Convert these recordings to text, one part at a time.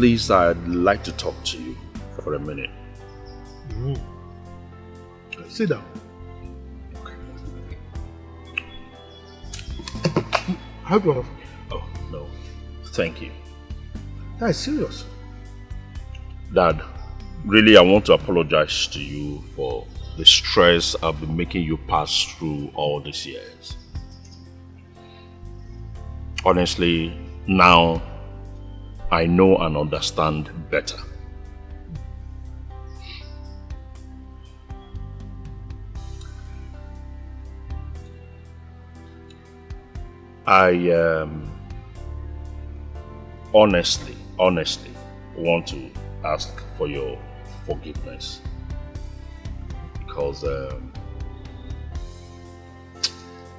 please, I'd like to talk to you for a minute. Sit down. How do you? Oh, no. Thank you. That is serious. Dad, really, I want to apologize to you for the stress I've been making you pass through all these years. Honestly, now I know and understand better. I honestly want to ask for your forgiveness because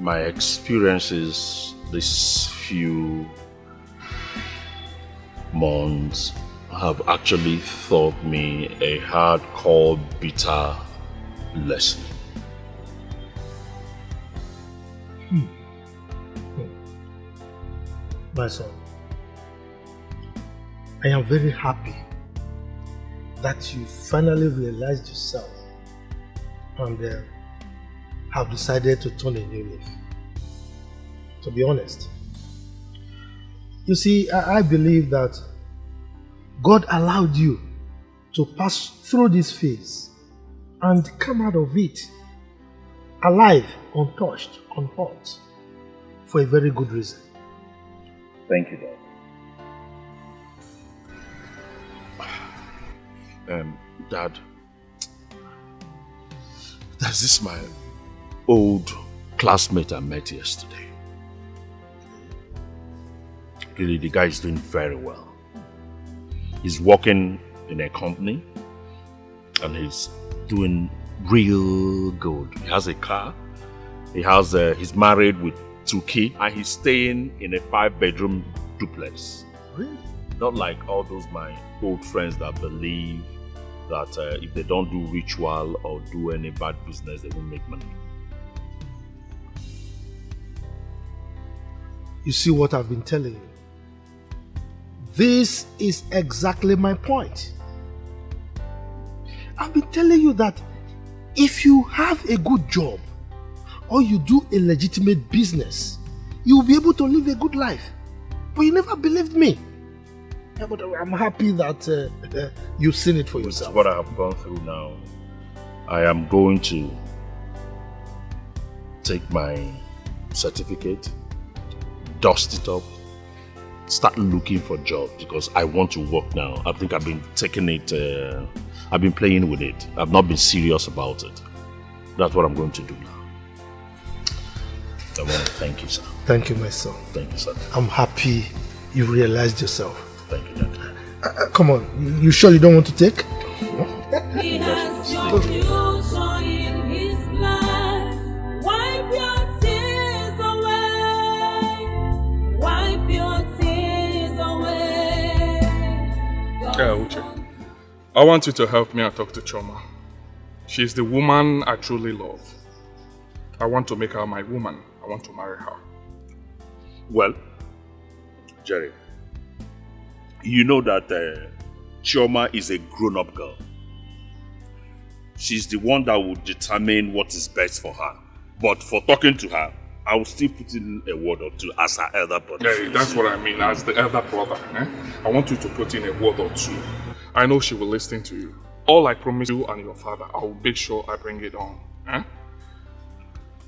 my experiences these few months have actually taught me a hardcore, bitter lesson. My son, I am very happy that you finally realized yourself and have decided to turn a new leaf. To be honest, you see, I believe that God allowed you to pass through this phase and come out of it alive, untouched, unhurt, for a very good reason. Thank you, Dad. Dad, there's this my old classmate I met yesterday. Really, the guy is doing very well. He's working in a company and he's doing real good. He has a car. He's married with 2 kids and he's staying in a 5-bedroom duplex. Really? Not like all those my old friends that believe that if they don't do ritual or do any bad business, they won't make money. You see what I've been telling you? This is exactly my point. I've been telling you that if you have a good job or you do a legitimate business, you will be able to live a good life. But you never believed me. Yeah, but I'm happy that you've seen it for yourself. What I have gone through now, I am going to take my certificate, dust it up, start looking for jobs because I want to work now. I think I've been taking it, I've been playing with it. I've not been serious about it. That's what I'm going to do now. I want to thank you, sir. Thank you, my son. Thank you, sir. I'm happy you realized yourself. Thank you, Dad. Come on, you sure you don't want to take? He has your future in his blood. Wipe your tears away. Wipe your tears away. Uche, I want you to help me and talk to Choma. She's the woman I truly love. I want to make her my woman. I want to marry her. Well, Jerry, you know that Chioma is a grown-up girl. She's the one that will determine what is best for her. But for talking to her, I will still put in a word or two as her elder brother. Yeah, that's what I mean, as the elder brother. I want you to put in a word or two. I know she will listen to you. All I promise you and your father, I will make sure I bring it on.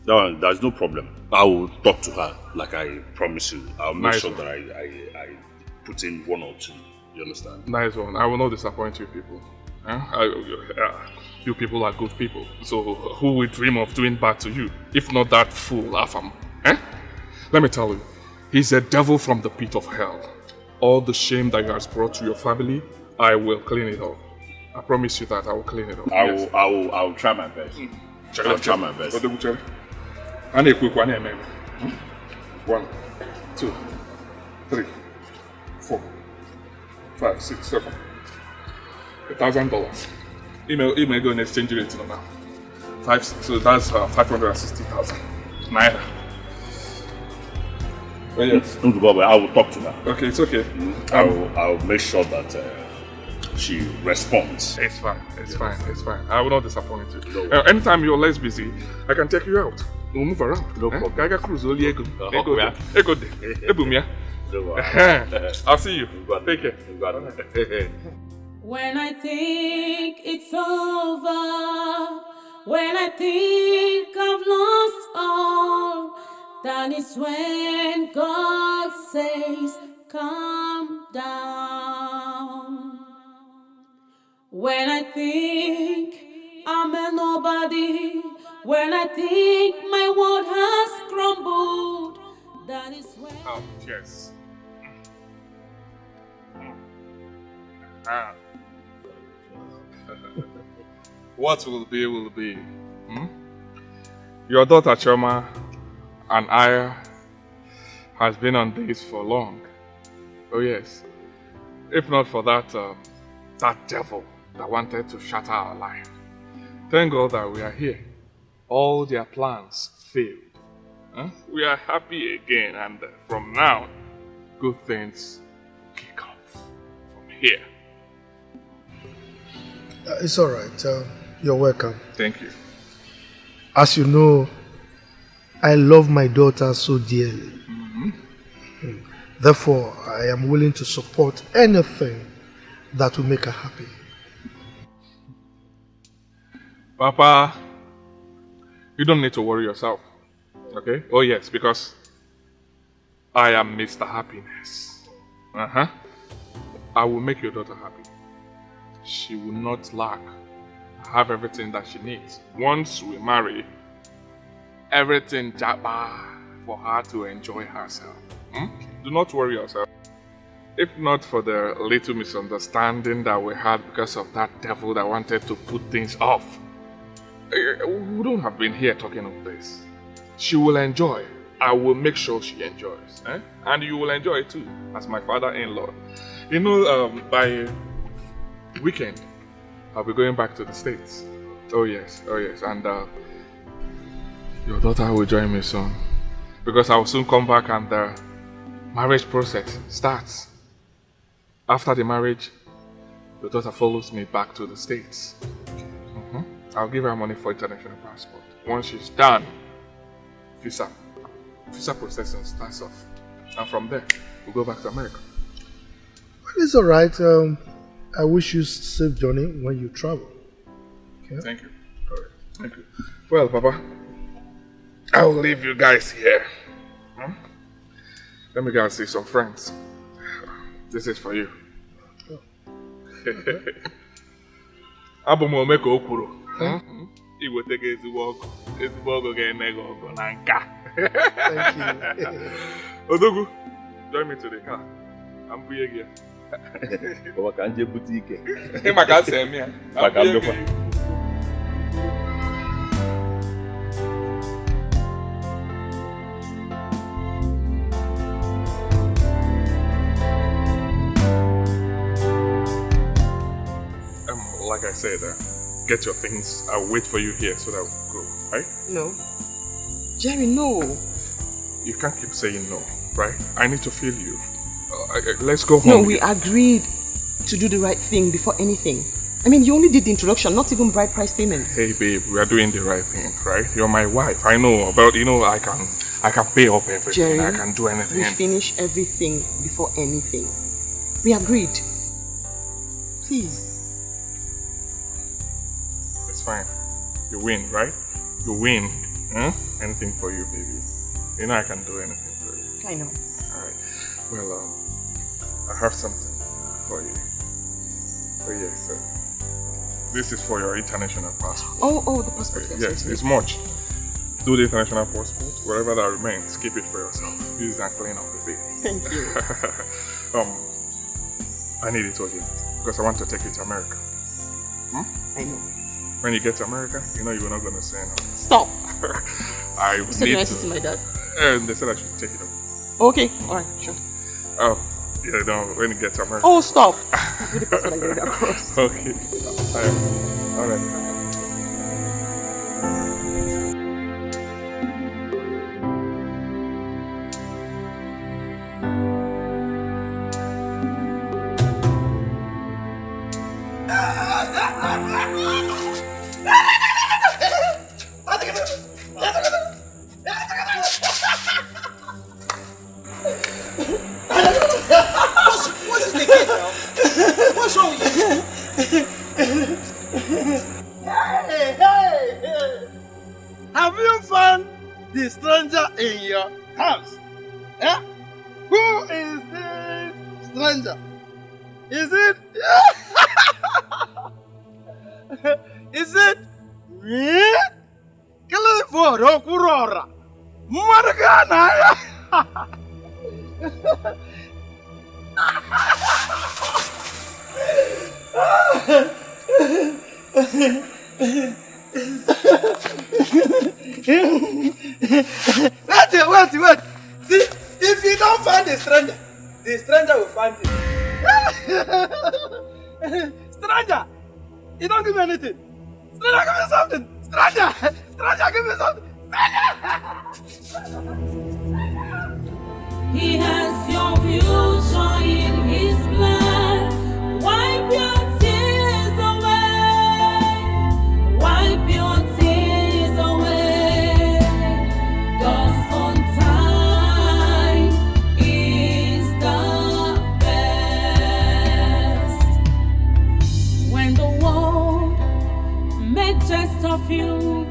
No, there's no problem. I will talk to her like I promise you. I'll make sure that I put in 1 or 2. You understand? Nice one. I will not disappoint you people. You people are good people. So who would dream of doing bad to you? If not that fool, Afam. Let me tell you, he's a devil from the pit of hell. All the shame that he has brought to your family, I will clean it up. I promise you that I will clean it up. I will try my best. I'll try my best. And a quick one, 1, 2, 3, 4, 5, 6, 7. $1,000. Email go and exchange rate now. 5, so that's 560,000 naira. Oh, yes. I will talk to her. Okay, it's okay. I'll make sure that she responds. It's fine. It's fine. It's fine. I will not disappoint you. No. Anytime you're less busy, I can take you out. We'll move around. No problem. Gaga cruise only ego. I'll see you. Take care. When I think it's over, when I think I've lost all, that is when God says, calm down. When I think I'm a nobody, when I think my world has crumbled, that is when... Oh, cheers. What will be, will be. Your daughter Choma and I has been on dates for long. Oh yes. If not for that, that devil that wanted to shatter our life. Thank God that we are here. All their plans failed. We are happy again, and from now, good things kick off from here. It's all right. You're welcome. Thank you. As you know, I love my daughter so dearly. Therefore, I am willing to support anything that will make her happy. Papa, you don't need to worry yourself. Okay? Oh yes, because I am Mr. Happiness. I will make your daughter happy. She will not lack. Have everything that she needs. Once we marry, everything jabba for her to enjoy herself. Do not worry yourself. If not for the little misunderstanding that we had because of that devil that wanted to put things off, we wouldn't have been here talking of this. She will enjoy. I will make sure she enjoys. And you will enjoy it too, as my father-in-law. You know, by weekend, I'll be going back to the States. Oh yes. And your daughter will join me soon. Because I will soon come back and the marriage process starts. After the marriage, your daughter follows me back to the States. I'll give her money for international passport. Once she's done, visa processing starts off. And from there, we'll go back to America. Well, it's all right. I wish you safe journey when you travel. Okay? Thank you. All right. Thank you. Well, Papa, I'll leave you guys here. Let me go and see some friends. This is for you. Abụ m omeka okwuru. Iweta gị ezigbo ọgụ ga-eme gị ọgụ na nka. Thank you. Odogwu, join me to the car. I'm buying you. Baba ka nje boutique. Maka se eme ya. Maka mbekwa. Like I said, get your things. I'll wait for you here so that we'll go, right? No. Jerry, no. You can't keep saying no, right? I need to feel you. Let's go home. No, we agreed to do the right thing before anything. I mean, you only did the introduction, not even bride price payment. Hey, babe, we are doing the right thing, right? You're my wife. I know, but you know, I can pay up everything. Jerry, I can do anything. We finish everything before anything. We agreed. Please. It's fine. You win, right? You win. Anything for you, baby. You know I can do anything for you. I know. Alright. Well, I have something for you. Oh yes, sir. This is for your international passport. Oh, the passport. Yes, it's much. Do the international passport. Whatever that remains, keep it for yourself. Use it and clean up a bit. Thank you. I need it urgent because I want to take it to America. I know. When you get to America, you know you're not going to say no. Stop. I You said you need wanted to see my dad. They said I should take it up. Okay, alright, sure. Yeah, no, when you get to America. Oh, stop. With the passport I get it across. Okay. Alright. show you. Hey. Have you found the stranger in your house? Eh? Who is this stranger? Is it? Is it me? Clifford Okurora. Margana. Wait. See, if you don't find the stranger will find you. Stranger, you don't give me anything. Stranger, give me something. Stranger, give me something. He has your future in his blood. Wipe your tears away. Wipe your tears away. 'Cause on time is the best. When the world make jest of you,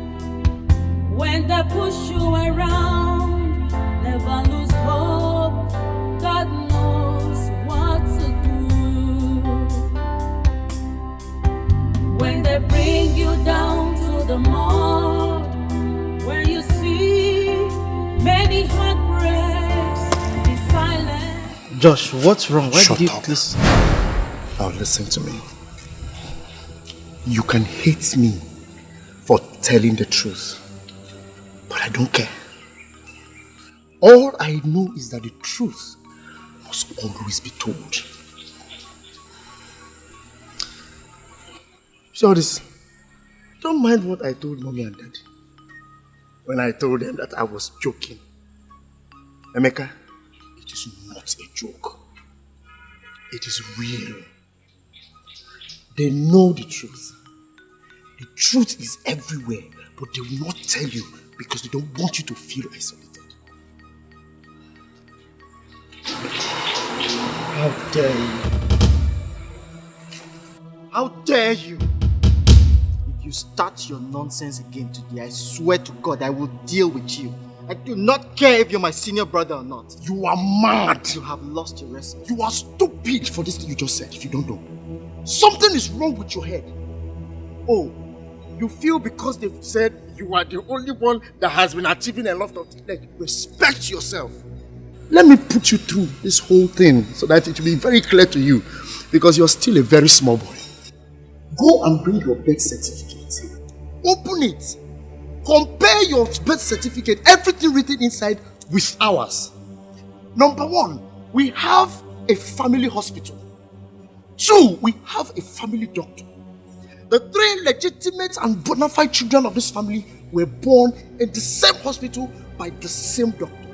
when they push you around, never lose hope. God knows what to do. When they bring you down to the mud, where you see many heartbreaks, be silent. Josh, what's wrong? Why Shut did you up. listen? Now listen to me. You can hate me for telling the truth, but I don't care. All I know is that the truth must always be told. So this, don't mind what I told mommy and daddy when I told them that I was joking. Emeka, it is not a joke. It is real. They know the truth. The truth is everywhere, but they will not tell you because they don't want you to feel isolated. How dare you? How dare you? If you start your nonsense again today, I swear to God I will deal with you. I do not care if you're my senior brother or not. You are mad. You have lost your respect. You are stupid for this thing you just said, if you don't know. Something is wrong with your head. Oh, you feel because they've said you are the only one that has been achieving a lot of things. Like, respect yourself. Let me put you through this whole thing so that it will be very clear to you, because you're still a very small boy. Go and bring your birth certificate. Open it. Compare your birth certificate, everything written inside, with ours. Number 1, we have a family hospital. 2, we have a family doctor. The 3 legitimate and bona fide children of this family were born in the same hospital by the same doctor.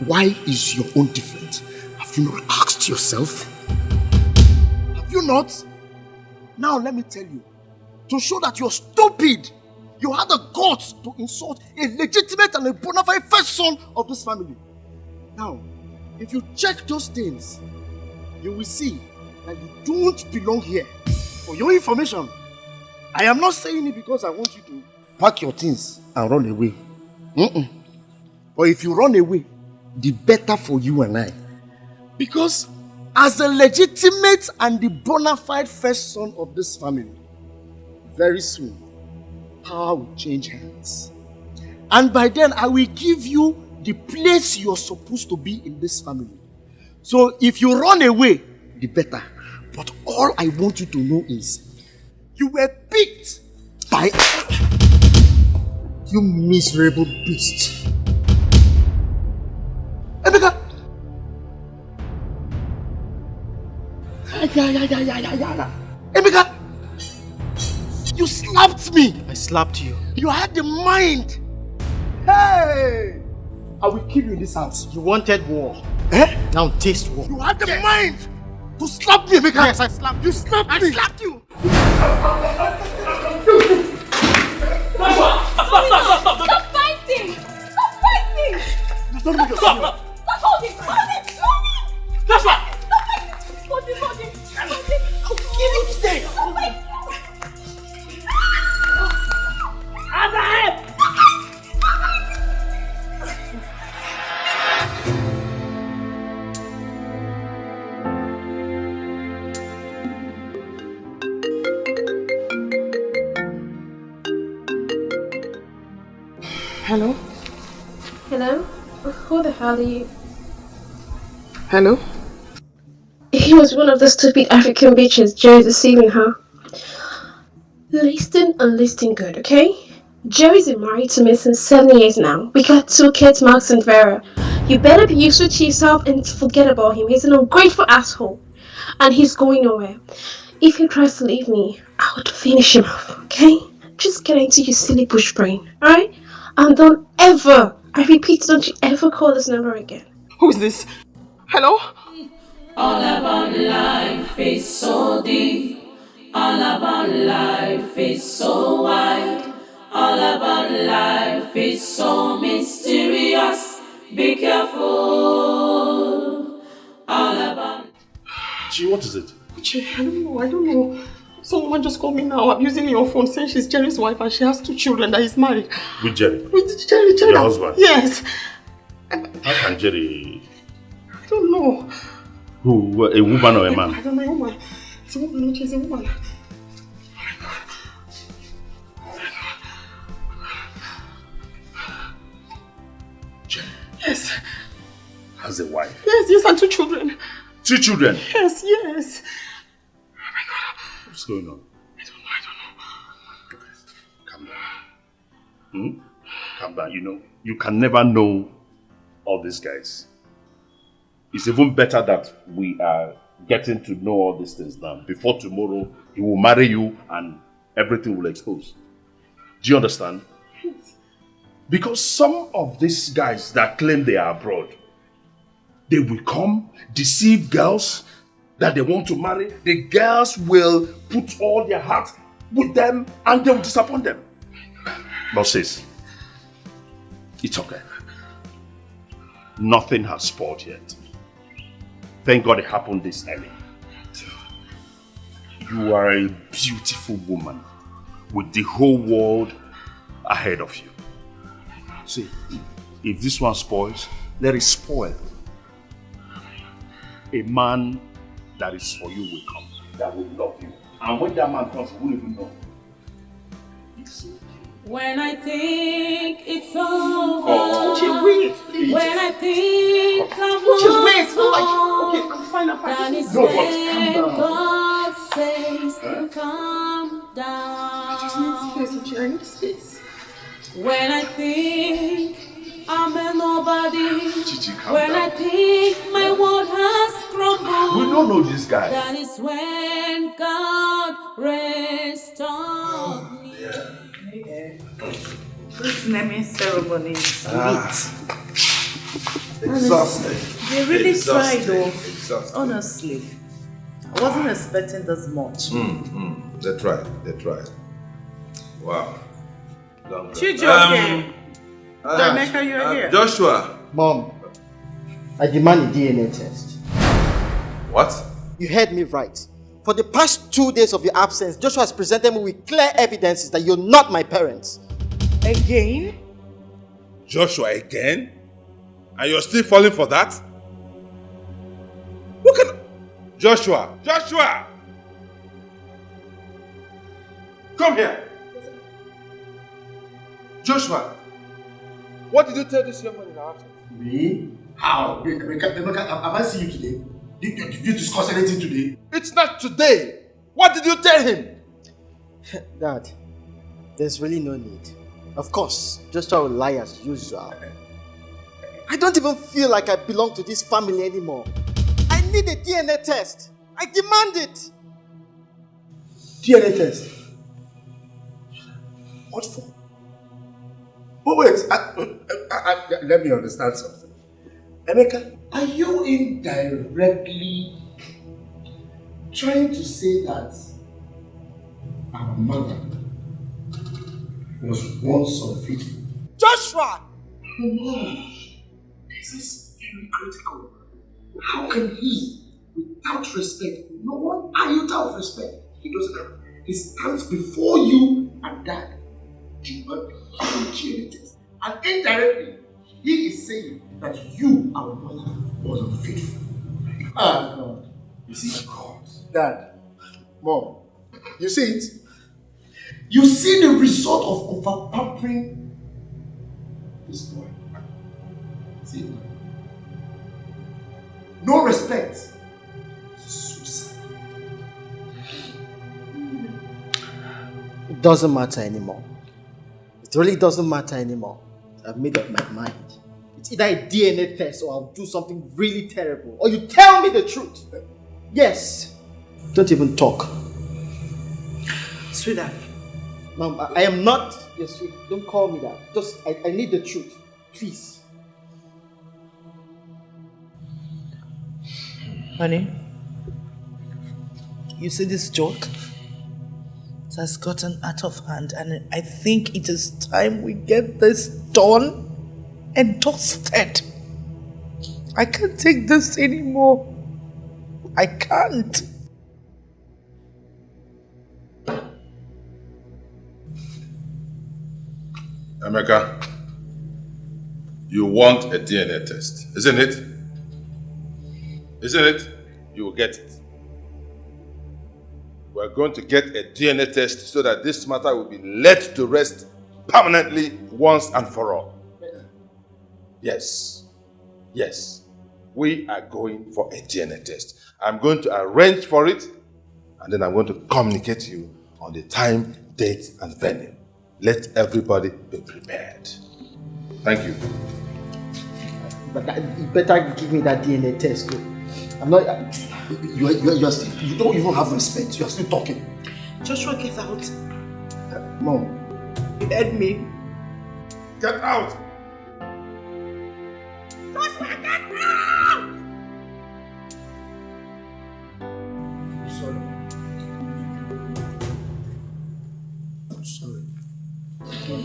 Why is your own different? Have you not asked yourself? Have you not? Now let me tell you, to show that you're stupid, you had the guts to insult a legitimate and a bona fide first son of this family. Now, if you check those things, you will see that you don't belong here. For your information, I am not saying it because I want you to pack your things and run away. But if you run away, the better for you and I. Because as a legitimate and the bona fide first son of this family, very soon, power will change hands. And by then, I will give you the place you're supposed to be in this family. So if you run away, the better. But all I want you to know is, you were picked by... You miserable beast. Emeka! Emeka! You slapped me! I slapped you. You had the mind! Hey! I will kill you in this house. You wanted war. Eh? Now taste war. You had the mind to slap me, Emeka! Yes, I slapped you. You slapped me! I slapped you! Stop fighting! Stop fighting! Don't make yourself. Stop holding! Hold it! That's what! Stop fighting! Hold it! Hello? Hello? Who the hell are you? Hello? He was one of the stupid African bitches Jerry's deceiving her. Listen and listen good, okay? Jerry's been married to me since 7 years now. We got 2 kids, Max and Vera. You better be used to yourself and forget about him. He's an ungrateful asshole. And he's going nowhere. If he tries to leave me, I would finish him off, okay? Just get into your silly bush brain, alright? And don't ever, I repeat, don't you ever call this number again. Who is this? Hello? All about life is so deep. All about life is so wide. All about life is so mysterious. Be careful. All about. Gee, what is it? I don't know. Someone just called me now abusing me on phone saying she's Jerry's wife and she has 2 children that he's married. With Jerry? With Jerry. Your husband? Yes. How can Jerry... I don't know. Who? A woman or a man? I don't know, a woman. It's a woman, she's a woman. Jerry Yes. has a wife? Yes, and 2 children. 2 children? Yes. What's going on? I don't know. Calm down. Calm down. You can never know all these guys. It's even better that we are getting to know all these things now. Before tomorrow, he will marry you and everything will expose. Do you understand? Because some of these guys that claim they are abroad, they will come, deceive girls that they want to marry. The girls will put all their heart with them and they will disappoint them. But sis, it's okay. Nothing has spoiled yet. Thank God it happened this early. You are a beautiful woman with the whole world ahead of you. See, if this one spoils, let it spoil. A man that is for you will come, that will love you. And when that man comes, you won't even know. It's okay. When I think it's over. Wait, please. When I think I've Wait. lost Okay, I'm fine. that is No, but when calm down. God says, calm down. I need space. When I think I'm a nobody, Chichi, calm when down. I think my world has crumbled, We don't know this guy. that is when God restored me. This naming ceremony is Exhausting. They really Exhausting. tried though. Exhausting. Honestly. I wasn't expecting this much. They tried. Wow. Long time. Chijioke. Jamaica, you're here. Joshua. Mom, I demand a DNA test. What? You heard me right. For the past 2 days of your absence, Joshua has presented me with clear evidences that you're not my parents. Again? Joshua again? And you're still falling for that? Look at Joshua! Come here! Joshua! What did you tell this young man in our absence? Me? How? Have I seen you today? Did you discuss anything today? It's not today! What did you tell him? Dad, there's really no need. Of course, Joshua will lie as usual. I don't even feel like I belong to this family anymore. I need a DNA test. I demand it. DNA test? What for? But wait, let me understand something. Emeka, are you indirectly trying to say that our mother was once unfaithful? Joshua! No, this is very critical. How can he, without respect, no one iota of respect, he doesn't have, he stands before you and dad, demand DNA test. And indirectly, he is saying that you, our mother, was unfaithful. Ah, God. You see, God, Dad, Mom, you see it? You see the result of over-pampering This boy. See you. No respect. Suicide. It doesn't matter anymore. It really doesn't matter anymore. I've made up my mind. It's either a DNA test or I'll do something really terrible. Or you tell me the truth. Yes. Don't even talk. Sweetheart. Mom, I am not your sweet. Don't call me that. Just, I need the truth. Please. Honey, you see this joke? It has gotten out of hand, and I think it is time we get this done and dusted. I can't take this anymore. I can't. Emeka, you want a DNA test, isn't it? Isn't it? You will get it. We're going to get a DNA test so that this matter will be laid to rest permanently once and for all. Yes. Yes. We are going for a DNA test. I'm going to arrange for it and then I'm going to communicate to you on the time, date and venue. Let everybody be prepared. Thank you. But you better give me that DNA test too. I'm not... You're still, you don't even have respect. You're still talking. Joshua, get out. Mom. You heard me. Get out! Joshua, get out! Sorry. I'm sorry. God.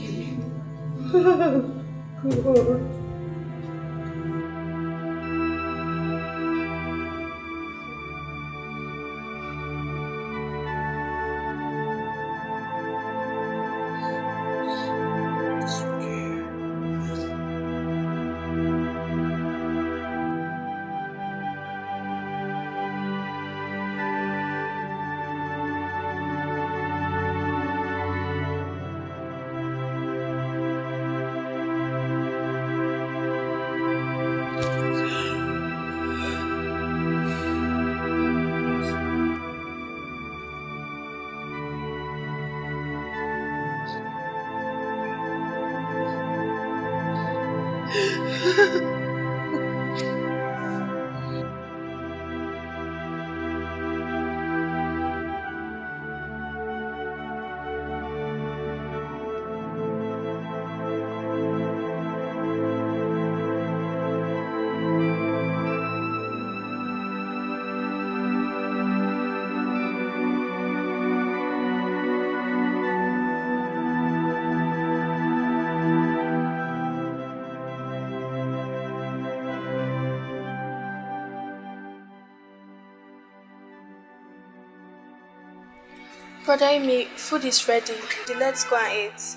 Brother Amy, food is ready. Let's go and eat.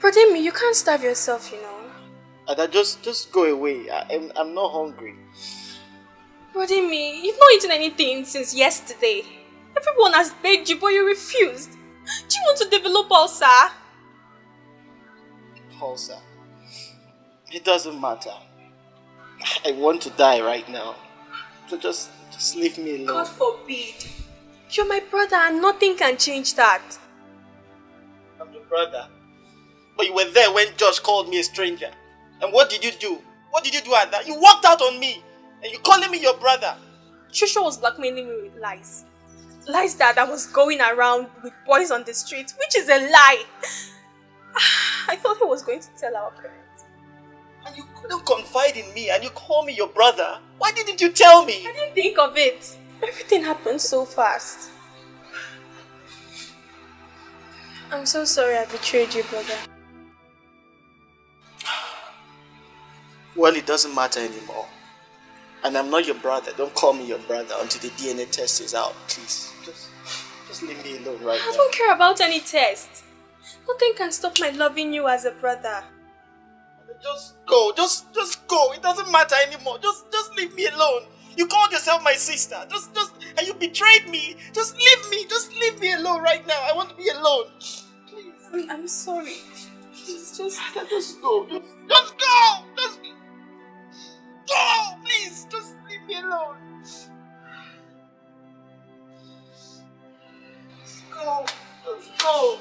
Brother Amy, you can't starve yourself, you know. Ada, just go away. I'm not hungry. Brother Amy, you've not eaten anything since yesterday. Everyone has begged you, but you refused. Do you want to develop ulcer? Ulcer? It doesn't matter. I want to die right now. So just leave me alone. God forbid. You're my brother and nothing can change that. I'm your brother. But you were there when Josh called me a stranger. And what did you do? What did you do at that? You walked out on me. And you calling me your brother. Shusha was blackmailing me with lies. Lies that I was going around with boys on the street, which is a lie. I thought he was going to tell our parents. And you couldn't confide in me and you call me your brother. Why didn't you tell me? I didn't think of it. Everything happened so fast. I'm so sorry I betrayed you, brother. Well, it doesn't matter anymore. And I'm not your brother. Don't call me your brother until the DNA test is out, please. Just leave me alone right now. I don't care about any test. Nothing can stop my loving you as a brother. Just go. Just go. It doesn't matter anymore. Just leave me alone. You called yourself my sister. And you betrayed me. Just leave me. Just leave me alone right now. I want to be alone. Please. I'm sorry. Just let us go. Just go! Just go! Please, just leave me alone. Let's go. Let's go.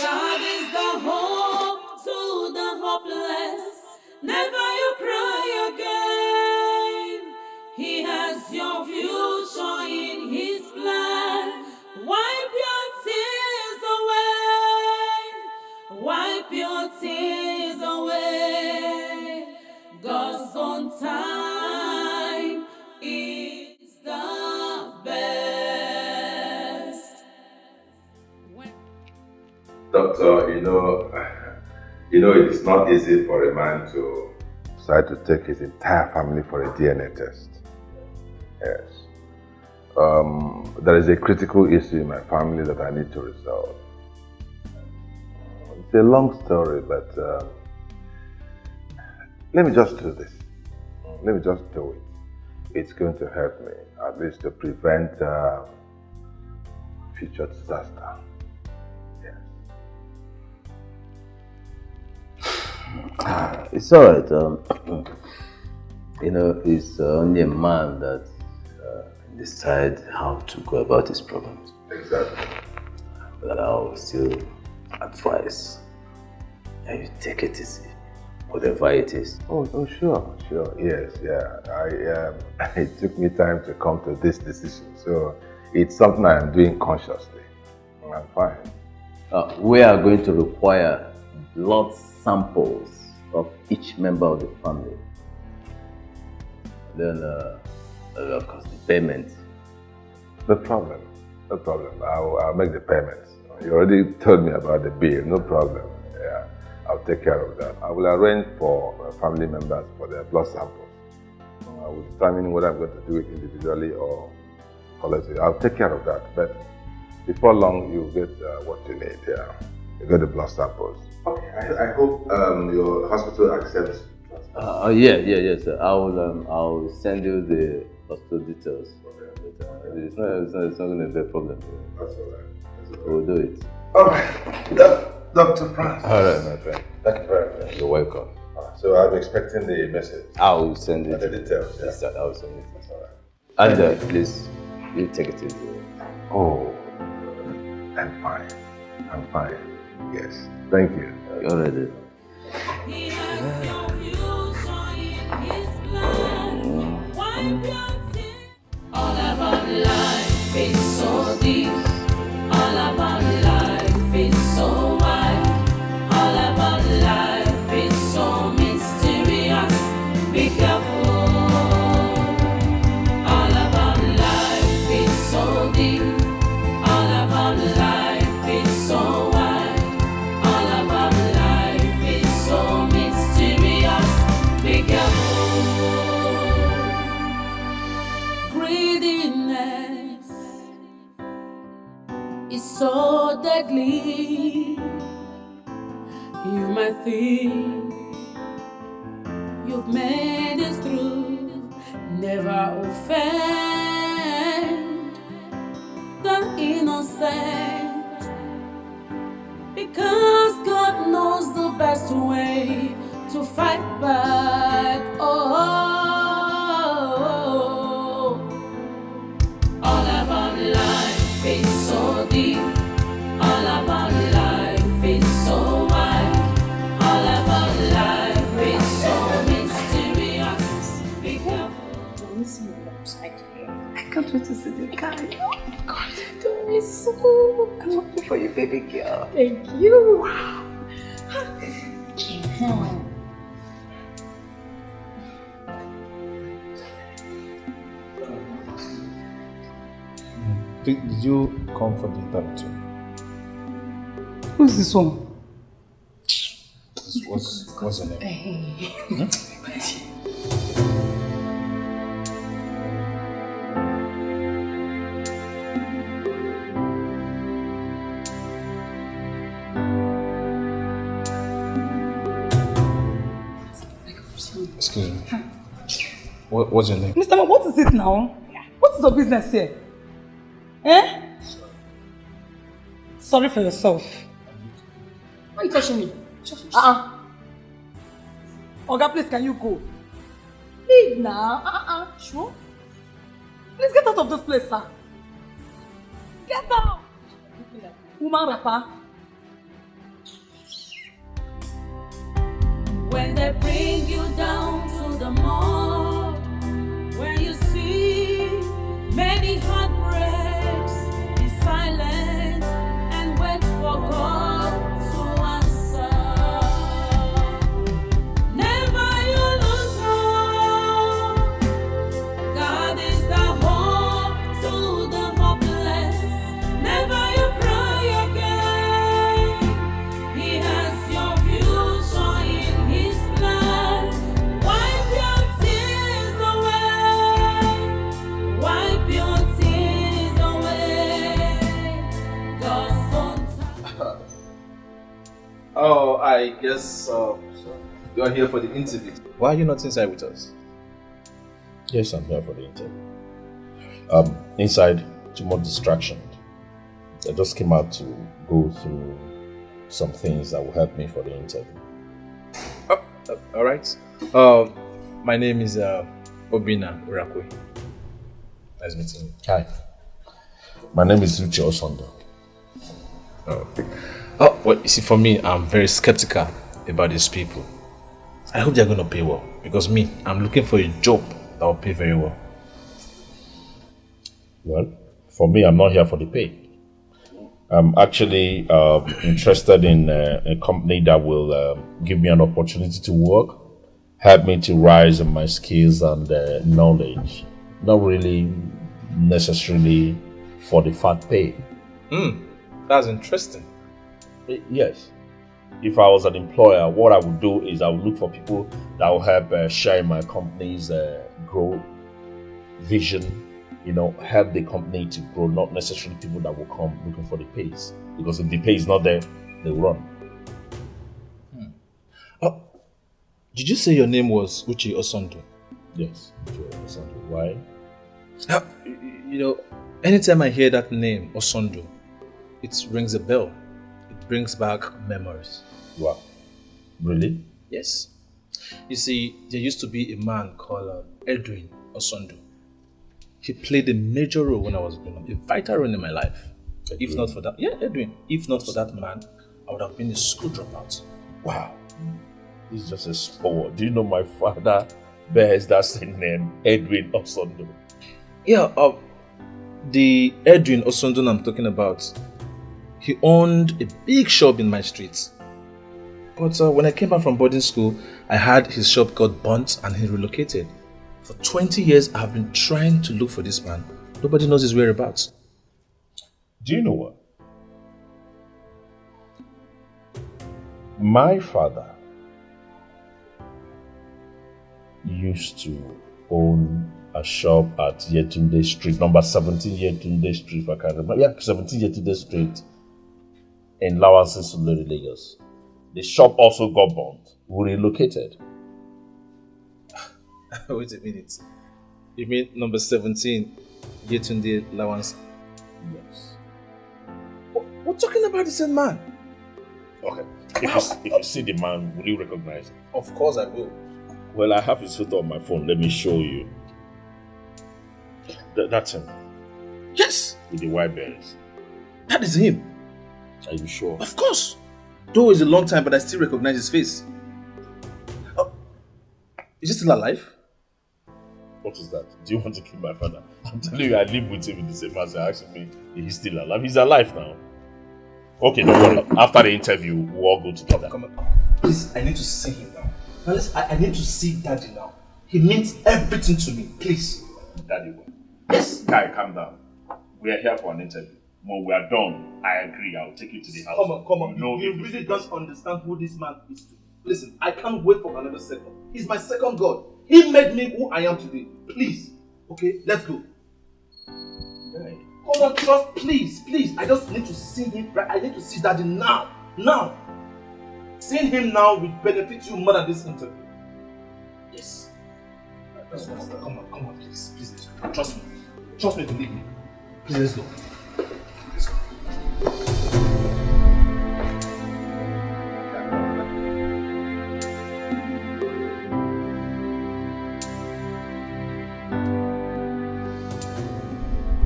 God is the hope to the hopeless. Never you cry again. He has your future in His plan. Wipe your tears away. Wipe your tears away. God's on time is the best. Doctor, it is not easy for a man to decide to take his entire family for a DNA test. Yes. There is a critical issue in my family that I need to resolve. It's a long story, but let me just do this. Let me just do it. It's going to help me, at least to prevent future disaster. It's alright. It's only a man that decide how to go about his problems. Exactly. But I'll still advise that you take it easy, whatever it is. Oh, sure. Yes, yeah. It took me time to come to this decision, so it's something I am doing consciously. I'm fine. We are going to require blood samples of each member of the family. Then, of course, the payment. No problem. I'll make the payments. You already told me about the bill. No problem. Yeah, I'll take care of that. I will arrange for family members for their blood samples. I will determine whether I'm going to do it individually or collectively. I'll take care of that. But before long, you'll get what you need. Yeah, you get the blood samples. Okay. I hope your hospital accepts. Yes. I'll send you the hospital details. Okay. It's not going to be a problem. That's all right. We'll do it. All right. Dr. Francis. All right, my friend. Thank you very much. You're welcome. So I'm expecting the message. I'll send it. And the details. Yeah. Yes, I'll send it. That's all right. And please, you take it easy. Oh, I'm fine. Yes. Thank you. You're ready. He has your future in His plan. Wipe your tears. All about life is so deep. All about life is so wide. All about life is so mysterious. Be careful. All about life is so deep. All about life is so wide. All about life is so mysterious. Be careful. Greediness is so deadly. You might think you've made it through. Never offend the innocent, because God knows the best way to fight back. All about life is so deep. All about life is so wide. All about life is so mysterious. Be careful. Don't see me upside here. I can't wait to see the guy. Oh God, don't miss so. I'm happy for you, baby girl. Thank you. Wow. Did you come for the interview? Who's this one? What's your name? Excuse me. What's your name? Mr. Man, what is it now? What is your business here? Eh? Sorry for yourself. Why are you touching me? Oga, please, can you go? Leave now. Sure? Please get out of this place, sir. Get out! Woman rapper. When they bring you down to the mall, when you see many heartbreaks, be silent and wait for God to answer. Never you lose hope. God is the hope to the hopeless. Never you cry again. He has your future in His plan. Wipe your tears away. Wipe your tears away. God's sometimes. Oh, I guess you are here for the interview. Why are you not inside with us? Yes, I'm here for the interview. Inside, too much distraction. I just came out to go through some things that will help me for the interview. All right. My name is Obina Urakwe. Nice meeting you. Hi. My name is Uche Osondo. Well, you see, for me, I'm very skeptical about these people. I hope they're going to pay well, because me, I'm looking for a job that will pay very well. Well, for me, I'm not here for the pay. I'm actually interested in a company that will give me an opportunity to work, help me to rise in my skills and knowledge. Not really necessarily for the fat pay. That's interesting. Yes. If I was an employer, what I would do is I would look for people that will help share my company's growth vision, help the company to grow, not necessarily people that will come looking for the pays. Because if the pay is not there, they'll run. Did you say your name was Uche Osondo? Yes, Uche Osondo. Why? Anytime I hear that name, Osondo, it rings a bell. It brings back memories. Wow. Really? Yes. You see, there used to be a man called Edwin Osondo. He played a major role when I was growing up, a vital role in my life. Edwin. If not for that, Edwin. If not for that man, I would have been a school dropout. Wow. This is just a small. Do you know my father bears that same name, Edwin Osondo? Yeah, the Edwin Osondo I'm talking about, he owned a big shop in my street. But when I came back from boarding school, I had his shop got burnt and he relocated. For 20 years, I have been trying to look for this man. Nobody knows his whereabouts. Do you know what? My father used to own a shop at Yetunde Street, number 17 Yetunde Street, if I can remember. Yeah, 17 Yetunde Street in Lawansin, Sulere, Lagos. The shop also got burnt. We relocated. Wait a minute. You mean number 17 Yetunde Lawansin? Yes. We're talking about the same man. Okay. If you see the man, will you recognize him? Of course I will. Well, I have his photo on my phone. Let me show you. That's him. Yes. With the white berries. That is him. Are you sure? Of course. Though it's a long time, but I still recognize his face. Is he still alive? What is that? Do you want to kill my father? I'm telling you, I live with him in the same house. You're asking me if he's still alive. He's alive now. Okay, don't worry. After the interview, we'll all go together. Come on. Please, I need to see him now. I need to see Daddy now. He means everything to me. Please. Daddy will. Yes. Kai, calm down. We are here for an interview. When we are done, I agree. I'll take you to the house. Come on. You really don't understand who this man is to. Listen, I can't wait for another second. He's my second God. He made me who I am today. Please. Okay, let's go. Hey. Come on, trust. Please. I just need to see him. Right? I need to see Daddy now. Now. Seeing him now will benefit you more than this interview. Yes. Come on, please. Please, trust me. Trust me, believe me. Please, let's go.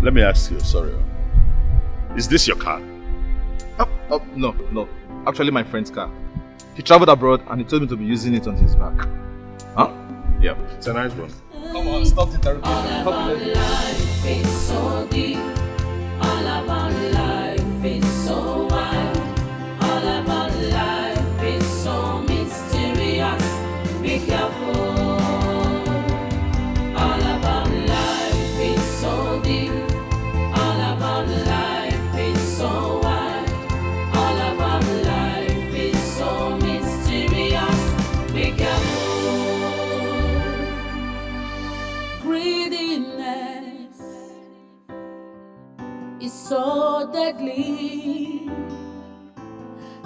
Let me ask you, sorry. Is this your car? No. Actually, my friend's car. He traveled abroad and he told me to be using it on his back. Huh? Yeah, it's a nice one. Come on, stop the interrogation. All about life is so deep. All about life is so wide. All about life is so mysterious. Be careful. All about life is so deep. All about life is so wide. All about life is so mysterious. Be careful. Greediness is so deadly.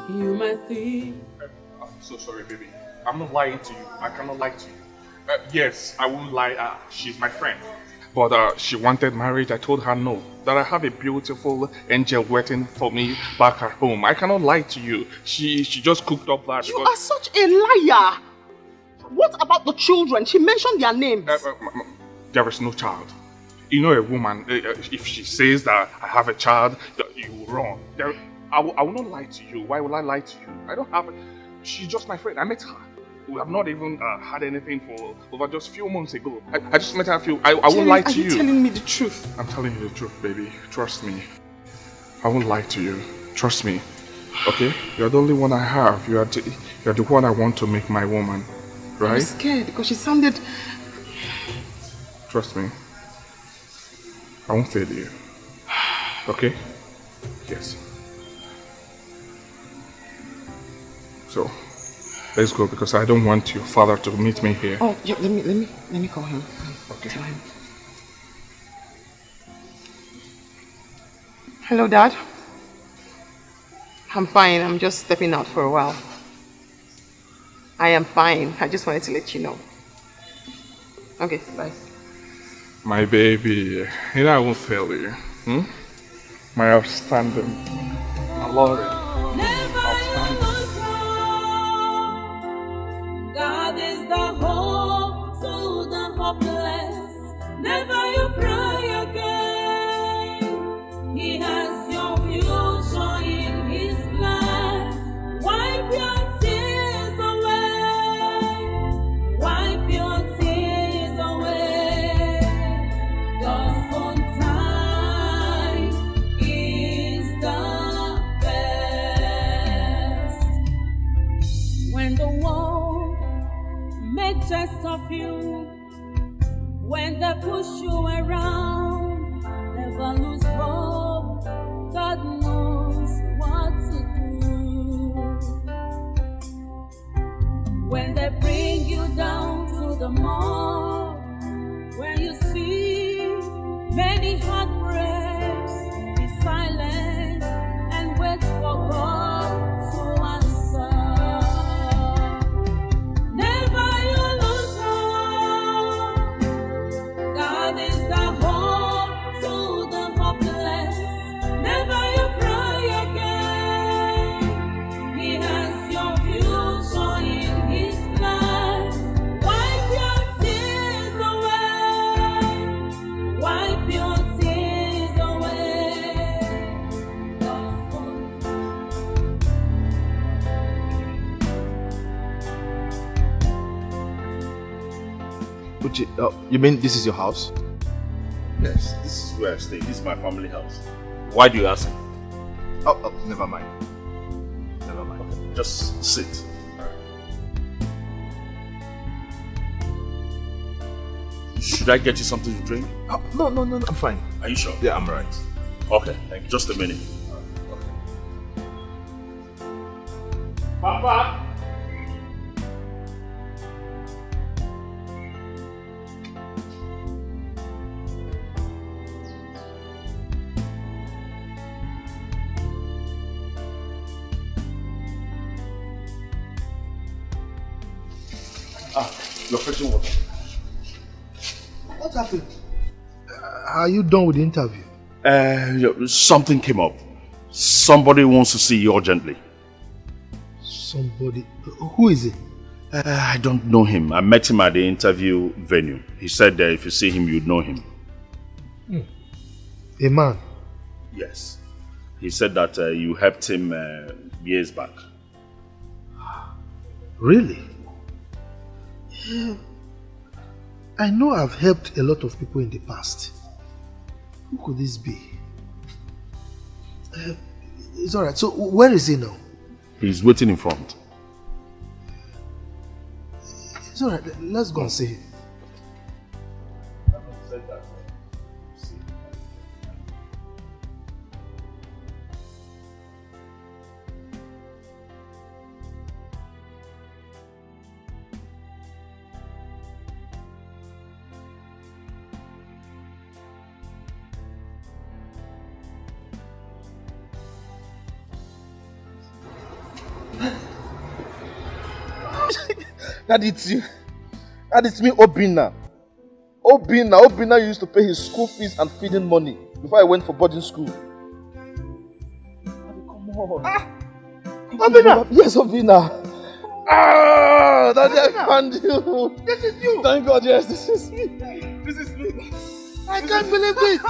You might think. I'm so sorry, baby. I'm not lying to you. I cannot lie to you. Yes, I won't lie. She's my friend. But she wanted marriage. I told her no. That I have a beautiful angel waiting for me back at home. I cannot lie to you. She just cooked up that. You are such a liar. What about the children? She mentioned their names. There is no child. You know, a woman, if she says that I have a child, you will run. I will not lie to you. Why will I lie to you? I don't have. She's just my friend. I met her. We have not even had anything for over just a few months ago. I just met her I won't lie to you. Are you telling me the truth? I'm telling you the truth, baby. Trust me. I won't lie to you. Trust me. Okay? You're the only one I have. You're the one I want to make my woman. Right? I'm scared because she sounded... Trust me. I won't fail you. Okay? Yes. So, let's go because I don't want your father to meet me here. Oh, yeah, let me call him. Okay. Tell him. Hello, Dad. I'm fine. I'm just stepping out for a while. I am fine. I just wanted to let you know. Okay, bye. My baby, you know I won't fail you. My outstanding. I love it. God is the hope to the hopeless. Never you cry again. He has your future in His plan. Wipe your tears away. Wipe your tears away. God's own time is the best. When the world make jest of you, when they push you around, never lose hope. God knows what to do. When they bring you down to the mall, when you see many heartbreaks, be silent and wait for God to answer. Never you lose hope. God is the hope to the hopeless. Never you cry again. He has your future in His plan. Wipe your tears away. Wipe your tears away. Uche, you mean this is your house? Yes, this is where I stay. This is my family house. Why do you ask? Oh, never mind. Never mind. Okay, just sit. Should I get you something to drink? Oh, no, I'm fine. Are you sure? Yeah, I'm right. Okay, thank you. Just a minute. Papa! You're fetching water. What happened? Are you done with the interview? Something came up. Somebody wants to see you urgently. Somebody? Who is it? I don't know him. I met him at the interview venue. He said that if you see him, you'd know him. A man? Yes. He said that you helped him years back. Really? Yeah. I know I've helped a lot of people in the past. Who could this be? It's alright. So where is he now? He's waiting in front. It's alright. Let's go and see him. That it's you. That is me, Obina. Obina used to pay his school fees and feeding money before I went for boarding school. Come on. Obina! Yes, Obina. Daddy, I found you. This is you. Thank God, yes, this is me. This is me. I can't believe this.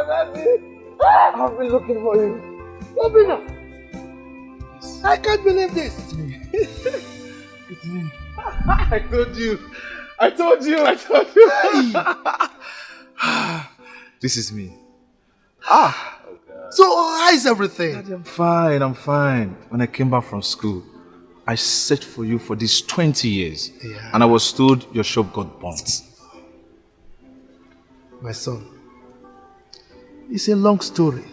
Daddy. I've been looking for you. Obina. I can't believe this. It's me. It's me. I told you. This is me. So how is everything? Daddy, I'm fine. When I came back from school, I searched for you for these 20 years. Yeah. And I was told your shop got burnt. My son, it's a long story.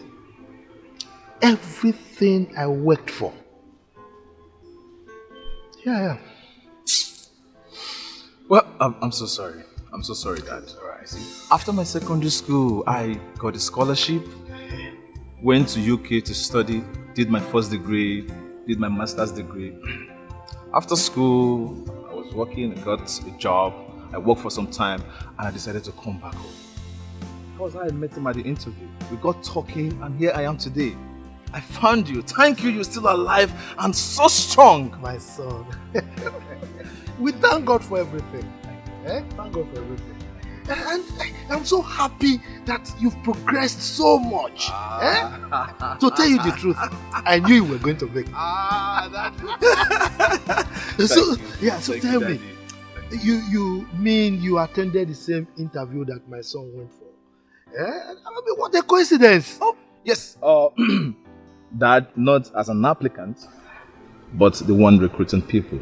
Everything I worked for. Yeah. Well, I'm so sorry. I'm so sorry, Dad. After my secondary school, I got a scholarship, went to UK to study, did my first degree, did my master's degree. After school, I was working, I got a job, I worked for some time, and I decided to come back home. That was how I met him at the interview. We got talking, and here I am today. I found you. Thank you, you're still alive and so strong. My son. We thank God for everything. Thank God for everything. And I'm so happy that you've progressed so much. To tell you the truth, I knew you were going to make it. So tell me, you mean you attended the same interview that my son went for? I mean, what a coincidence. Oh, yes. Dad, not as an applicant, but the one recruiting people.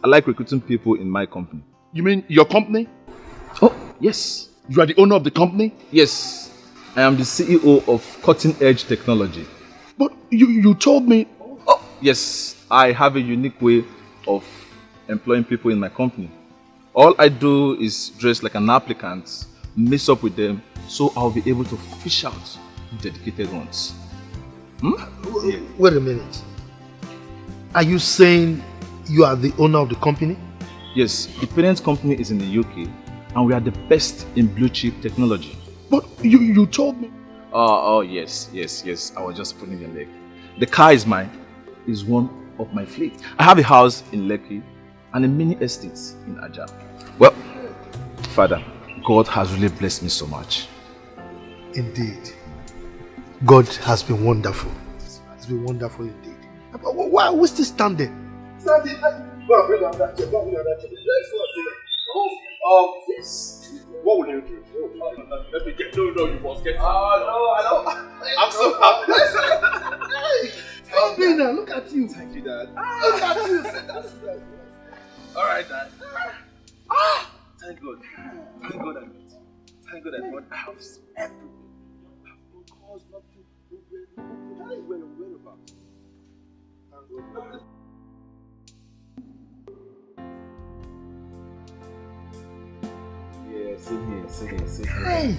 I like recruiting people in my company. You mean your company? Oh, yes. You are the owner of the company? Yes. I am the CEO of Cutting Edge Technology. But you told me... Oh, yes. I have a unique way of employing people in my company. All I do is dress like an applicant, mix up with them, so I'll be able to fish out dedicated ones. Wait a minute. Are you saying you are the owner of the company? Yes, the parent company is in the UK and we are the best in blue chip technology. But you told me. Oh, yes. I was just pulling your leg. The car is mine. It's one of my fleet. I have a house in Lekki and a mini estate in Ajah. Well, Father, God has really blessed me so much. Indeed. God has been wonderful. It's been wonderful indeed. Why are we still standing? Standing? Go and bring on that chair. Go and bring on that chair. Let's go and Yes. What will you do? Let me get... No, you must get... No. I'm so happy. Hey, Obina, look at you. Thank you, Dad. Look at you. Sit down. Alright, Dad. Thank God. Thank God I met. Thank God I found a house. Everything. Because nothing where about. Thank God. Yeah, same here. Hey.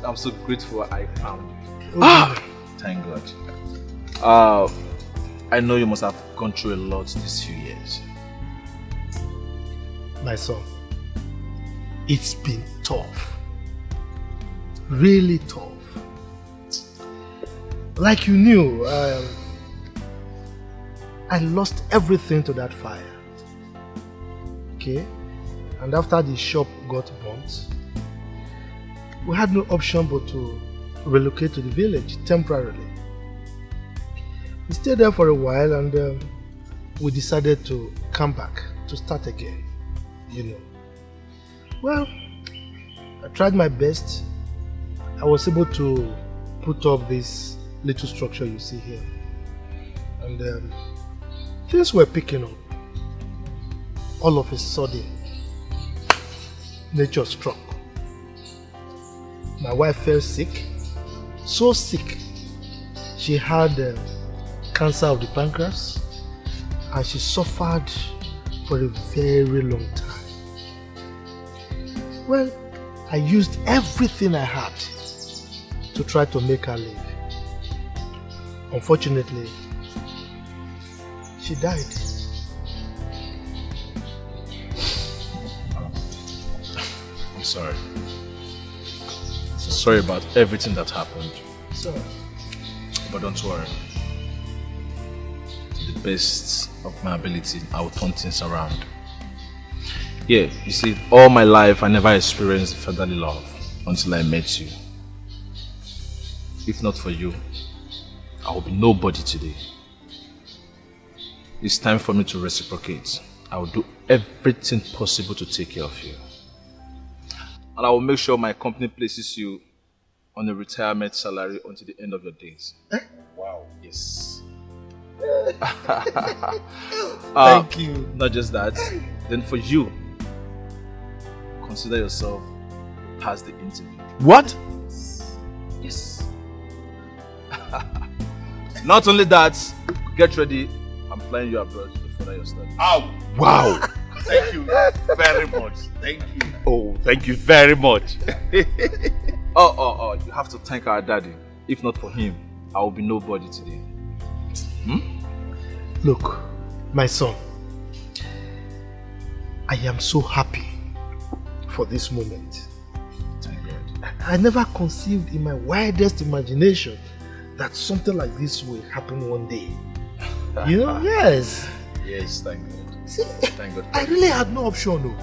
I'm so grateful I found you. Thank God. I know you must have gone through a lot these few years. My son, it's been tough. Really tough. Like you knew, I lost everything to that fire. Okay? And after the shop got burnt, we had no option but to relocate to the village temporarily. We stayed there for a while and we decided to come back, to start again, you know. Well, I tried my best. I was able to put up this little structure you see here. And things were picking up. All of a sudden, nature struck. My wife fell sick, so sick. She had cancer of the pancreas and she suffered for a very long time. Well, I used everything I had to try to make her live. Unfortunately, she died. I'm sorry. So sorry about everything that happened. Sorry. But don't worry. To the best of my ability, I will turn things around. Yeah, you see, all my life I never experienced fatherly love until I met you. If not for you, I will be nobody today. It's time for me to reciprocate. I will do everything possible to take care of you. And I will make sure my company places you on a retirement salary until the end of your days. Wow. Yes. Thank you. Not just that. Then for you, consider yourself past the interview. What? Yes. Not only that, get ready. I'm flying you abroad to further your studies. Oh, wow. Thank you very much. Thank you. Oh, thank you very much. Oh, you have to thank our daddy. If not for him, I will be nobody today. Look, my son, I am so happy for this moment. Thank God. I never conceived in my wildest imagination that something like this will happen one day. You know, yes. Yes, thank God. See, Thank God. I really had no option, no.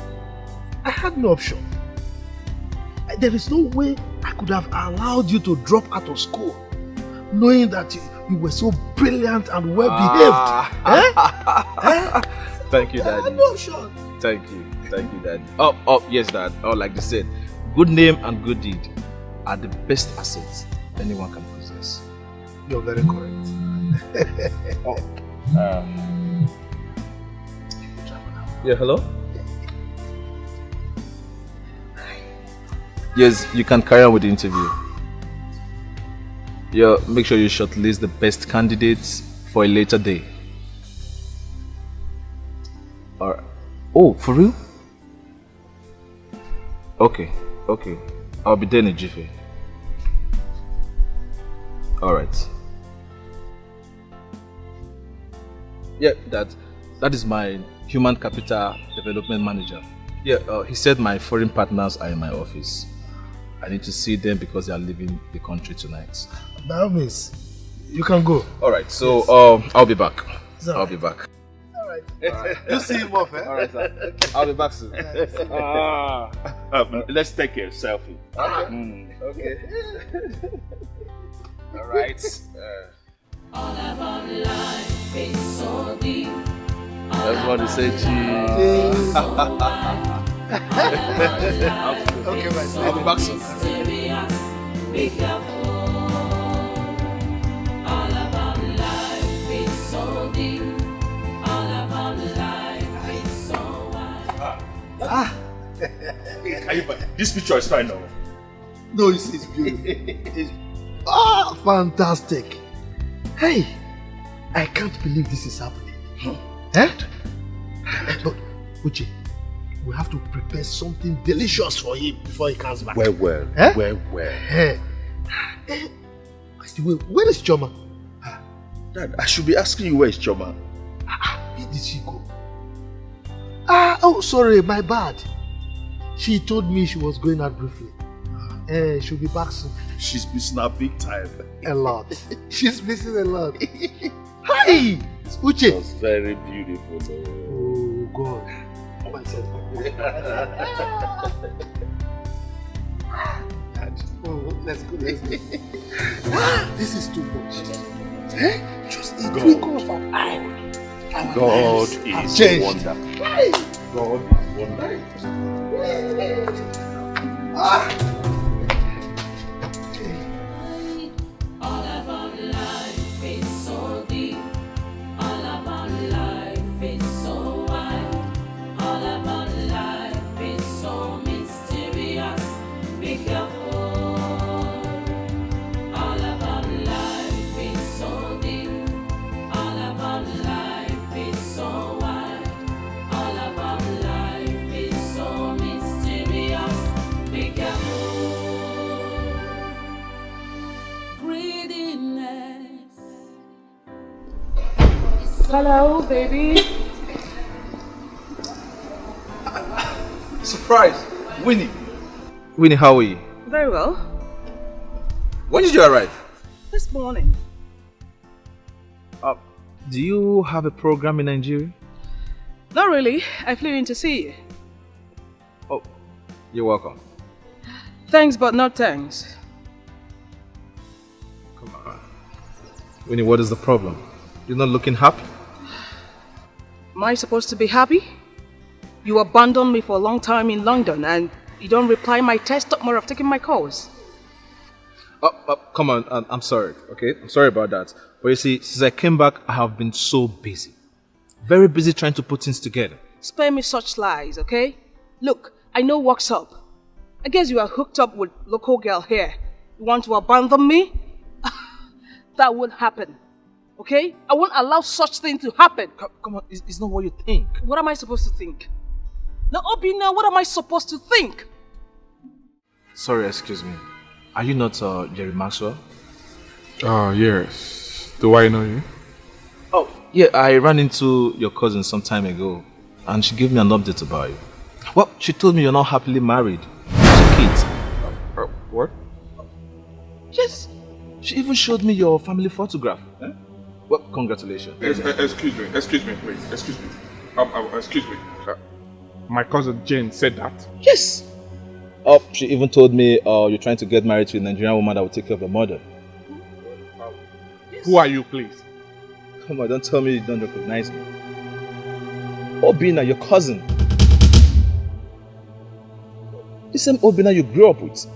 I had no option. There is no way I could have allowed you to drop out of school, knowing that you were so brilliant and well behaved. Thank you, I Daddy. had no option. Thank you, Daddy. Oh, yes, Dad. Oh, like they said, good name and good deed are the best assets anyone can possess. You're very correct. Yeah, hello? Yes, you can carry on with the interview. Yeah, make sure you shortlist the best candidates for a later day. Alright. Oh, for real? Okay. I'll be there in a jiffy. Alright. Yeah, that is my human capital development manager. Yeah, he said my foreign partners are in my office. I need to see them because they are leaving the country tonight. By all means, you can go. Alright, so yes. I'll be back. I'll be back. Alright. You see him off, eh? Alright, sir. Okay. I'll be back soon. Let's take a selfie. Okay. Alright. All about life is so deep. Everybody say cheese. Okay, my son. I'll be back soon. Be careful. All about life is so deep. All about life is so wide. This picture is fine now. No, it's beautiful. Fantastic. Hey, I can't believe this is happening. But, Uche, we have to prepare something delicious for him before he comes back. Well. By the way, where is Choma? Dad, I should be asking you where is Choma. Where did she go? Oh, sorry, my bad. She told me she was going out briefly. She'll be back soon. She's missing her big time. A lot. She's missing a lot. Hi! Uche! It was very beautiful. Oh, God. Dad. Let's go. This is too much. Just a twinkle of an eye. God is a wonder. God is wonder. All about life is so deep. All about life is so wide. All about life is so mysterious. Be careful. All about life is so deep. All about life is so wide. All about life is so mysterious. Be careful. Greediness. Hello, baby. Surprise! Winnie! Winnie, how are you? Very well. When did you arrive? This morning. Do you have a program in Nigeria? Not really. I flew in to see you. Oh, you're welcome. Thanks, but not thanks. Come on. Winnie, what is the problem? You're not looking happy? Am I supposed to be happy? You abandoned me for a long time in London and you don't reply my text, stop more of taking my calls. Come on, I'm sorry, okay? I'm sorry about that. But you see, since I came back, I have been so busy. Very busy trying to put things together. Spare me such lies, okay? Look, I know what's up. I guess you are hooked up with local girl here. You want to abandon me? That won't happen, okay? I won't allow such thing to happen. Come on, it's not what you think. What am I supposed to think? Now, Obina, what am I supposed to think? Sorry, excuse me. Are you not Jerry Maxwell? Yes. Do I know you? Oh, yeah, I ran into your cousin some time ago and she gave me an update about you. Well, she told me you're not happily married. Two kids. What? Yes. She even showed me your family photograph. Eh? Well, congratulations. Excuse me, please. Excuse me. Excuse me. My cousin Jane said that? Yes. Oh, she even told me you're trying to get married to a Nigerian woman that will take care of your mother. Who are you, please? Come on, don't tell me you don't recognize me. Obina, your cousin. The same Obina you grew up with.